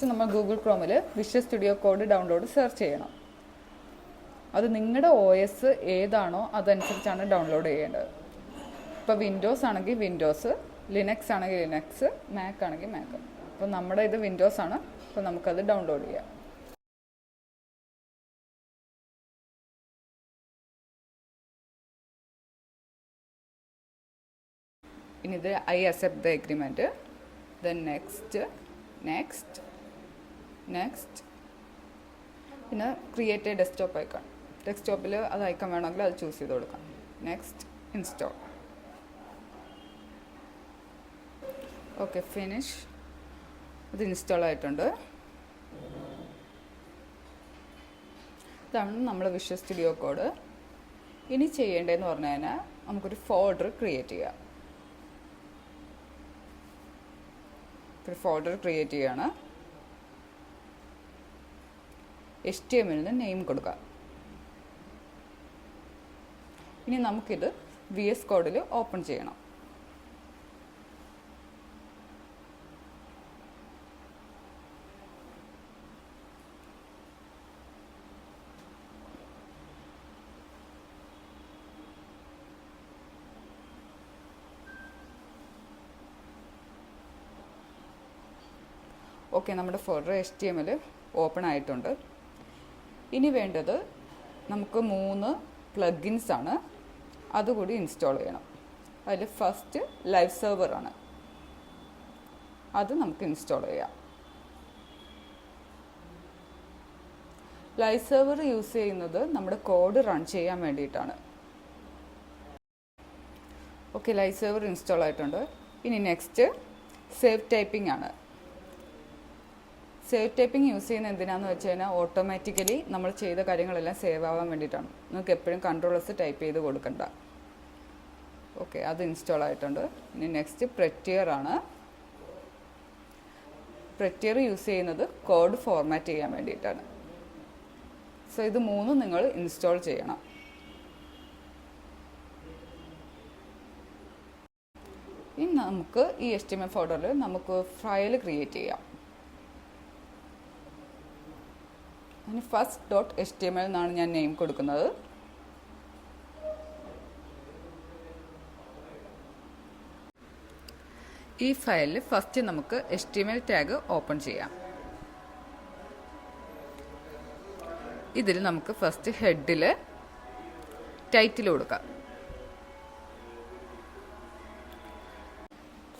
First നമ്മൾ Google ക്രോമിൽ Visual Studio Code download search ചെയ്യണം. അത് നിങ്ങളുടെ OS ഏതാണോ അതനുസരിച്ചാണ് ഡൗൺലോഡ് ചെയ്യേണ്ടത്. ഇപ്പോൾ വിൻഡോസ് ആണെങ്കിൽ വിൻഡോസ്, ലിനക്സ് ആണെങ്കിൽ ലിനക്സ്, മാക് ആണെങ്കിൽ മാക്. അപ്പോൾ നമ്മുടെ ഇത് വിൻഡോസ് ആണ്. അപ്പോൾ നമുക്കത് ഡൗൺലോഡ് ചെയ്യാം. ഇനി ഇത് I accept the agreement, then next, പിന്നെ ക്രിയേറ്റ് എ ഡെസ്ക്ടോപ്പ് ഐക്കൺ. ഡെസ്ക്ടോപ്പിൽ അത് ഐക്കൺ വേണമെങ്കിൽ അത് ചൂസ് ചെയ്ത് കൊടുക്കാം. Next, install. Okay, finish. അത് ഇൻസ്റ്റാൾ ആയിട്ടുണ്ട്. ഇതാണ് നമ്മൾ വിഷ്വൽ സ്റ്റുഡിയോ കോഡ്. ഇനി ചെയ്യേണ്ടതെന്ന് പറഞ്ഞു കഴിഞ്ഞാൽ നമുക്കൊരു ഫോൾഡർ ക്രിയേറ്റ് ചെയ്യാം. ഒരു ഫോൾഡർ ക്രിയേറ്റ് ചെയ്യാണ്. HTML നെയിം കൊടുക്കാം. ഇനി നമുക്കിത് VS കോഡിൽ ഓപ്പൺ ചെയ്യണം. ഓക്കെ, നമ്മുടെ ഫോൾഡർ HTML ഓപ്പൺ ആയിട്ടുണ്ട്. ഇനി വേണ്ടത് നമുക്ക് 3 പ്ലഗിൻസ് ആണ്. അതുകൂടി ഇൻസ്റ്റാൾ ചെയ്യണം. അതിൽ ഫസ്റ്റ് ലൈവ് സെർവറാണ്. അത് നമുക്ക് ഇൻസ്റ്റാൾ ചെയ്യാം. ലൈവ് സെർവർ യൂസ് ചെയ്യുന്നത് നമ്മുടെ കോഡ് റൺ ചെയ്യാൻ വേണ്ടിയിട്ടാണ്. ഓക്കെ, ലൈവ് സെർവർ ഇൻസ്റ്റാൾ ആയിട്ടുണ്ട്. ഇനി നെക്സ്റ്റ് സേവ് ടൈപ്പിംഗ് ആണ്. സേവ് ടൈപ്പിംഗ് യൂസ് ചെയ്യുന്നത് എന്തിനാണെന്ന് വെച്ച് കഴിഞ്ഞാൽ ഓട്ടോമാറ്റിക്കലി നമ്മൾ ചെയ്ത കാര്യങ്ങളെല്ലാം സേവ് ആവാൻ വേണ്ടിയിട്ടാണ്. നിങ്ങൾക്ക് എപ്പോഴും കൺട്രോളേഴ്സ് ടൈപ്പ് ചെയ്ത് കൊടുക്കണ്ട. ഓക്കെ, അത് ഇൻസ്റ്റാൾ ആയിട്ടുണ്ട്. ഇനി നെക്സ്റ്റ് പ്രെറ്റിയർ ആണ്. പ്രെറ്റിയർ യൂസ് ചെയ്യുന്നത് കോഡ് ഫോർമാറ്റ് ചെയ്യാൻ വേണ്ടിയിട്ടാണ്. സോ ഇത് 3 നിങ്ങൾ ഇൻസ്റ്റാൾ ചെയ്യണം. ഇനി നമുക്ക് ഈ HTML ഫോൾഡറിൽ നമുക്ക് ഫയൽ ക്രിയേറ്റ് ചെയ്യാം. അതിന് first.html എന്നാണ് ഞാൻ നെയിം കൊടുക്കുന്നത്. ഈ ഫയലിൽ ഫസ്റ്റ് നമുക്ക് HTML ടാഗ് ഓപ്പൺ ചെയ്യാം. ഇതിൽ നമുക്ക് ഫസ്റ്റ് ഹെഡിൽ ടൈറ്റിൽ കൊടുക്കാം.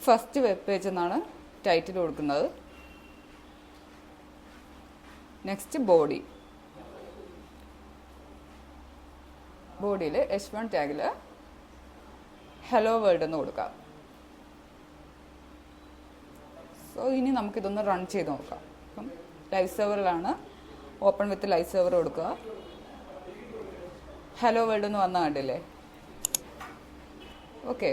ഫസ്റ്റ് വെബ് പേജ് എന്നാണ് ടൈറ്റിൽ കൊടുക്കുന്നത്. നെക്സ്റ്റ് ബോഡിയിൽ H1 ടാഗിൽ ഹലോ വേൾഡ് എന്ന് കൊടുക്കാം. സോ ഇനി നമുക്കിതൊന്ന് റൺ ചെയ്ത് നോക്കാം. അപ്പം ലൈവ് സെർവറിലാണ്. ഓപ്പൺ വിത്ത് ലൈവ് സെർവർ കൊടുക്കുക. ഹലോ വേൾഡ് എന്ന് വന്നാൽ കണ്ടില്ലേ? ഓക്കെ,